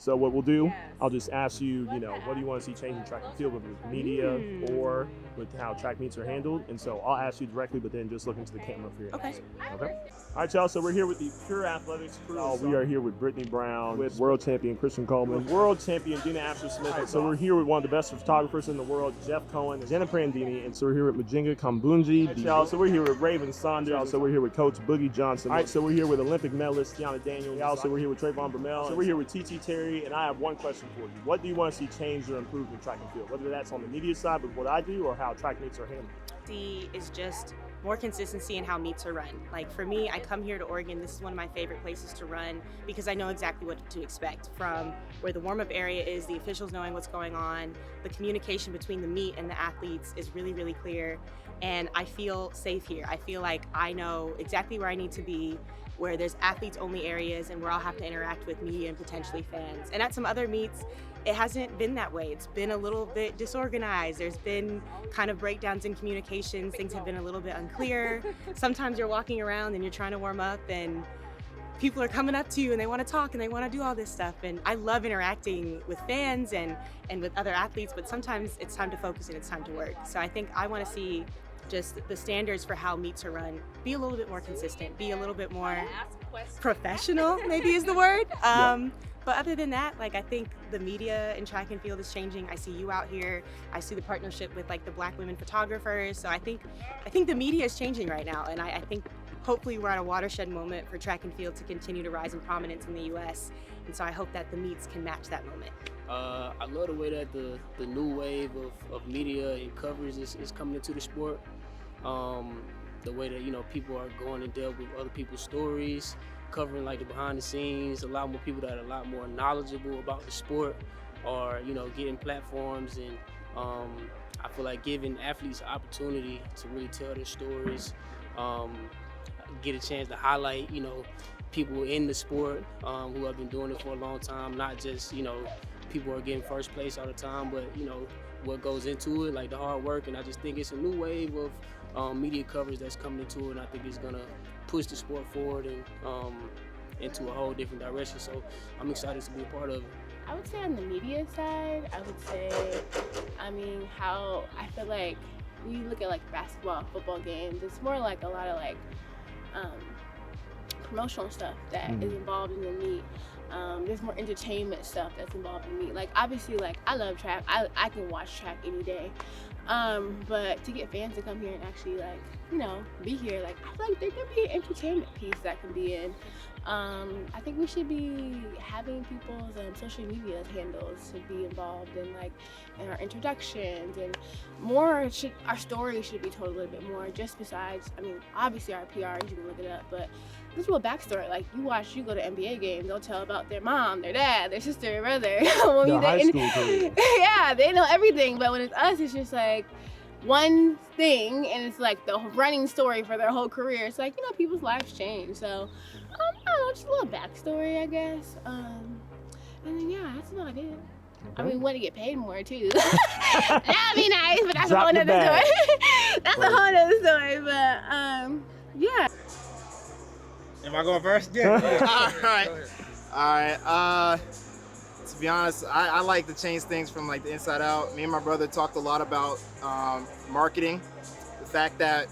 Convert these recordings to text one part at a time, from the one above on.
So what we'll do, I'll just ask you, what do you want to see change in track and field, whether with media or with how track meets are handled. And so I'll ask you directly, but then just look into the camera for your answer. Okay. All right, y'all. So we're here with the Pure Athletics crew. We are here with Brittany Brown, with world champion Christan Coleman, world champion Dina Asher-Smith. So we're here with one of the best photographers in the world, Cohen, Jenna Prandini. And so we're here with Mujinga Kambundji. Y'all. So we're here with Saunders. So we're here with Coach Boogie Johnson. All right. So we're here with Olympic medalist Teahna Daniels. Also, we're here with Trayvon Bromell. So we're here with TeeTee Terry. And I have one question for you. What do you want to see change or improve in track and field? Whether that's on the media side with what I do or how track meets are handled. Is just more consistency in how meets are run. Like for me, I come here to Oregon. This is one of my favorite places to run because I know exactly what to expect from where the warm-up area is, the officials knowing what's going on, the communication between the meet and the athletes is really, really clear. And I feel safe here. I feel like I know exactly where I need to be, where there's athletes only areas and where I'll have to interact with media and potentially fans. And at some other meets, it hasn't been that way. It's been a little bit disorganized. There's been kind of breakdowns in communications. Things have been a little bit unclear. Sometimes you're walking around and you're trying to warm up and people are coming up to you and they want to talk and they want to do all this stuff. And I love interacting with fans and with other athletes, but sometimes it's time to focus and it's time to work. So I think I want to see just the standards for how meets are run be a little bit more consistent, be a little bit more professional, maybe is the word. But other than that, I think the media in track and field is changing. I see you out here. I see the partnership with the Black women photographers. So I think the media is changing right now, and I think hopefully we're at a watershed moment for track and field to continue to rise in prominence in the U.S. And so I hope that the meets can match that moment. I love the way that the new wave of media and coverage is coming into the sport. The way that people are going in depth with other people's stories, covering the behind the scenes. A lot more people that are a lot more knowledgeable about the sport are getting platforms, and I feel like giving athletes an opportunity to really tell their stories, get a chance to highlight people in the sport who have been doing it for a long time, not just people are getting first place all the time, but what goes into it, the hard work. And I just think it's a new wave of media coverage that's coming into it, and I think it's gonna push the sport forward and into a whole different direction. So I'm excited to be a part of it. I would say on the media side, how I feel like when you look at basketball and football games, it's more a lot of promotional stuff that is involved in the meet. There's more entertainment stuff that's involved in the meet. Obviously, I love track. I can watch track any day. But to get fans to come here and actually be here, I feel like there could be an entertainment piece that can be in. I think we should be having people's social media handles to be involved in our introductions, and our stories should be told a little bit more, just besides, obviously our PR, you can look it up, but there's a little backstory. You go to NBA games, they'll tell about their mom, their dad, their sister, their brother. Yeah, they know everything, but when it's us, it's just one thing, and it's the running story for their whole career. It's people's lives change. So, I don't know, just a little backstory, I guess. And then, that's about it. We want to get paid more, too. That'd be nice, but that's a whole nother story. That's a whole nother story, but, yeah. Am I going first? Yeah. All right. To be honest, I like to change things from the inside out. Me and my brother talked a lot about marketing. The fact that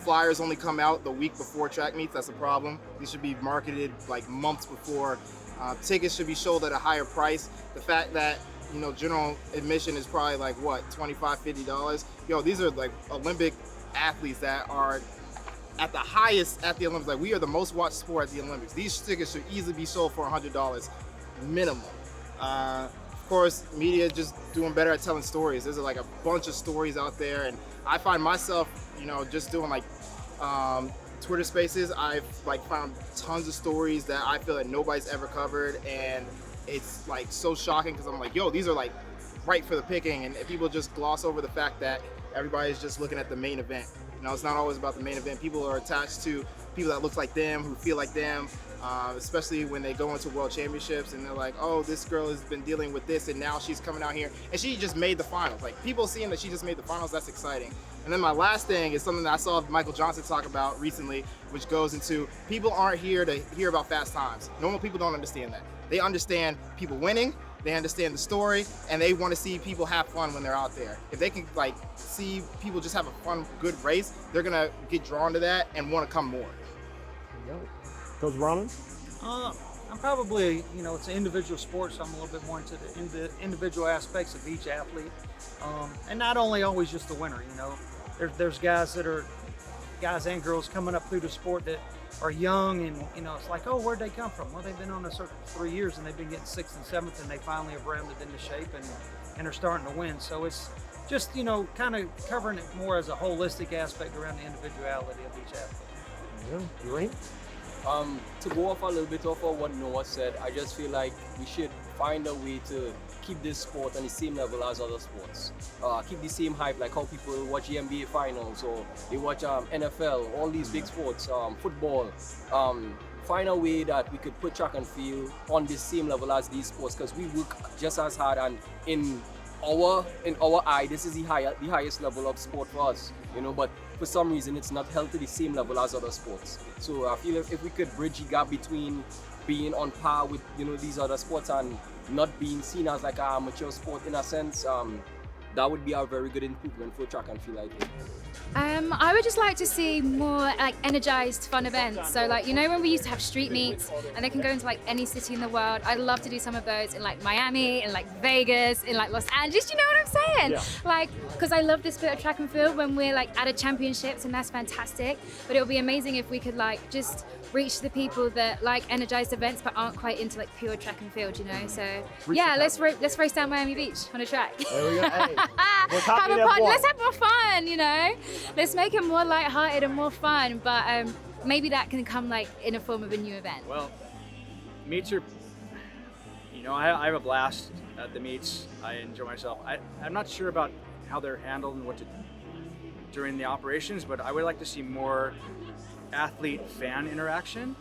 flyers only come out the week before track meets, that's a problem. These should be marketed months before. Tickets should be sold at a higher price. The fact that general admission is probably $25, $50. These are Olympic athletes that are at the highest at the Olympics. We are the most watched sport at the Olympics. These tickets should easily be sold for $100 minimum. Of course, media just doing better at telling stories. There's a bunch of stories out there, and I find myself, just doing Twitter Spaces. I've found tons of stories that I feel that nobody's ever covered, and it's so shocking because I'm these are right for the picking, and people just gloss over the fact that everybody's just looking at the main event. It's not always about the main event. People are attached to people that look like them, who feel like them. especially when they go into world championships and they're like, oh, this girl has been dealing with this and now she's coming out here and she just made the finals. Like, people seeing that she just made the finals, that's exciting. And then my last thing is something that I saw Michael Johnson talk about recently, which goes into people aren't here to hear about fast times. Normal people don't understand that. They understand people winning, they understand the story, and they want to see people have fun when they're out there. If they can like see people just have a fun, good race, they're gonna get drawn to that and want to come more. Coach Brauman? I'm probably, it's an individual sport, so I'm a little bit more into the individual aspects of each athlete. And not only always just the winner, there's guys and girls coming up through the sport that are young and, it's like, oh, where'd they come from? Well, they've been on a circuit for 3 years and they've been getting 6th and 7th and they finally have rounded into shape and are starting to win. So it's just, kind of covering it more as a holistic aspect around the individuality of each athlete. Jereem? To go off a little bit off of what Noah said, I just feel like we should find a way to keep this sport on the same level as other sports. Keep the same hype, like how people watch the NBA finals or they watch NFL, all these big sports, football. Find a way that we could put track and field on the same level as these sports, because we work just as hard, and in our eye, this is the highest level of sport for us, but for some reason it's not held to the same level as other sports. So I feel if we could bridge the gap between being on par with these other sports and not being seen as like an amateur sport in a sense, that would be a very good improvement for track and field, I think. I would just like to see more like energized fun events. So like, when we used to have street meets and they can go into like any city in the world, I'd love to do some of those in like Miami, in like Vegas, in like Los Angeles, you know what I'm saying? Yeah. Like, because I love this bit of track and field when we're like at a championships, and that's fantastic. But it would be amazing if we could like just reach the people that like energized events but aren't quite into like pure track and field, So yeah, let's race down Miami Beach on a track. There we go. Hey, we're have talking a fun. F1. Let's have more fun, Let's make it more lighthearted and more fun. But maybe that can come like in a form of a new event. Well, meets are, I have a blast at the meets. I enjoy myself. I'm not sure about how they're handled and what to do during the operations, but I would like to see more athlete-fan interaction,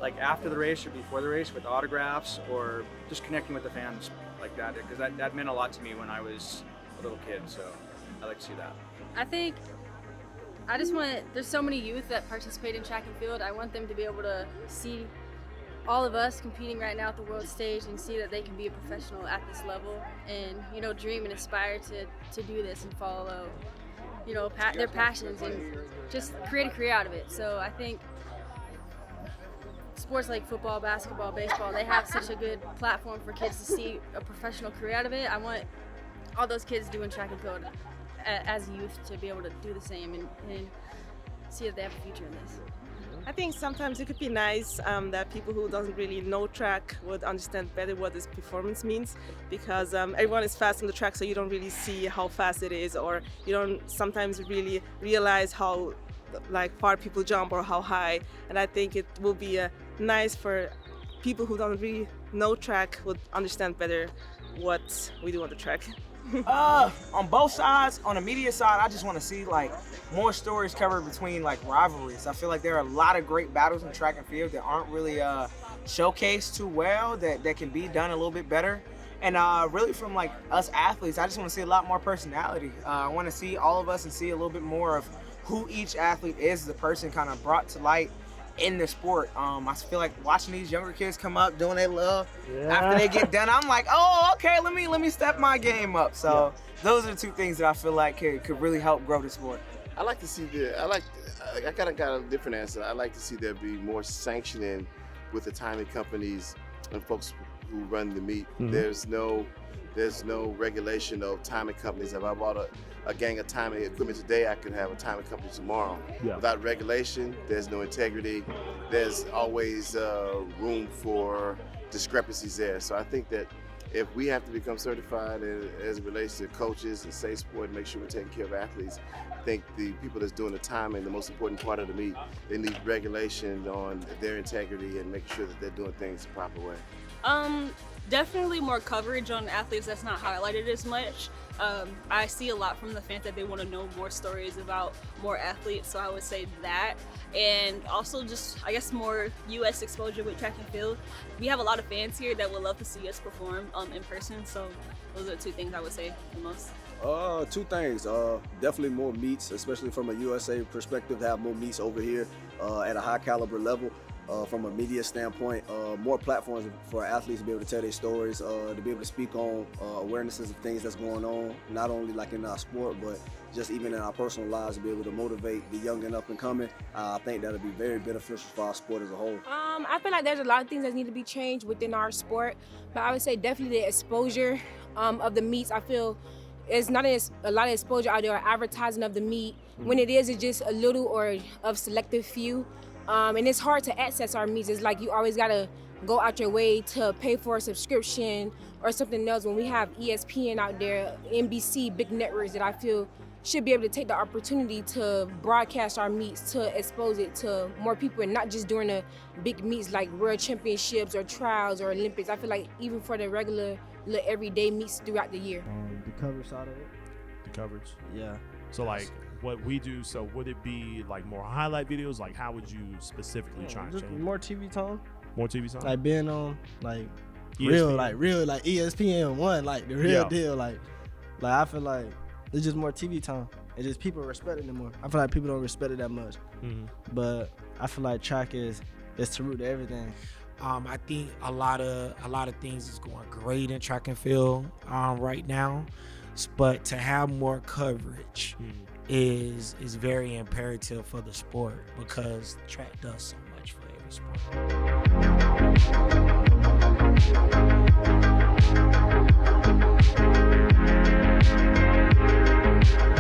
like after the race or before the race with autographs or just connecting with the fans like that, because that meant a lot to me when I was a little kid, so I like to see that. I think there's so many youth that participate in track and field. I want them to be able to see all of us competing right now at the world stage and see that they can be a professional at this level and, dream and aspire to do this and follow, their passions and just create a career out of it. So I think sports like football, basketball, baseball, they have such a good platform for kids to see a professional career out of it. I want all those kids doing track and field as youth to be able to do the same and see that they have a future in this. I think sometimes it could be nice that people who doesn't really know track would understand better what this performance means, because everyone is fast on the track, so you don't really see how fast it is, or you don't sometimes really realize how far people jump or how high. And I think it will be nice for people who don't really know track would understand better what we do on the track. On both sides, on the media side, I just want to see more stories covered between rivalries. I feel like there are a lot of great battles in track and field that aren't really showcased too well, that can be done a little bit better. And really from us athletes, I just want to see a lot more personality. I want to see all of us and see a little bit more of who each athlete is, the person kind of brought to light in the sport. I feel like watching these younger kids come up doing their love after they get done, I'm like, oh, okay, let me step my game up. So those are the two things that I feel like could really help grow the sport. I like to see I kind of got a different answer. I like to see there be more sanctioning with the timing companies and folks who run the meet. Mm-hmm. There's no regulation of timing companies. If I bought a gang of timing equipment today, I could have a timing company tomorrow. Yeah. Without regulation, there's no integrity. There's always room for discrepancies there. So I think that if we have to become certified as it relates to coaches and safe sport, make sure we're taking care of athletes, I think the people that's doing the timing, the most important part of the meet, they need regulation on their integrity and making sure that they're doing things the proper way. Definitely more coverage on athletes that's not highlighted as much. I see a lot from the fans that they want to know more stories about more athletes, so I would say that. And also just, I guess, more U.S. exposure with track and field. We have a lot of fans here that would love to see us perform in person, so those are the two things I would say the most. Two things. Definitely more meets, especially from a USA perspective, have more meets over here at a high caliber level. From a media standpoint, more platforms for athletes to be able to tell their stories, to be able to speak on awarenesses of things that's going on, not only like in our sport, but just even in our personal lives, to be able to motivate the young and up and coming. I think that'll be very beneficial for our sport as a whole. I feel like there's a lot of things that need to be changed within our sport, but I would say definitely the exposure of the meets. I feel it's not a lot of exposure out there or advertising of the meet. When it is, it's just a little or of selective few. And it's hard to access our meets. It's like you always gotta go out your way to pay for a subscription or something else. When we have ESPN out there, NBC, big networks that I feel should be able to take the opportunity to broadcast our meets, to expose it to more people, and not just during the big meets like World Championships or trials or Olympics. I feel like even for the regular, everyday meets throughout the year. The coverage side of it. The coverage. Yeah. So like what we do, so would it be like more highlight videos? Like how would you specifically try and Just change? more TV time. More TV time? Like being on like ESPN. real like ESPN1, like the real deal. Like I feel like it's just more TV time. It's just people respecting it more. I feel like people don't respect it that much. But I feel like track is the root of everything. I think a lot of things is going great in track and field right now, but to have more coverage is very imperative for the sport, because track does so much for every sport.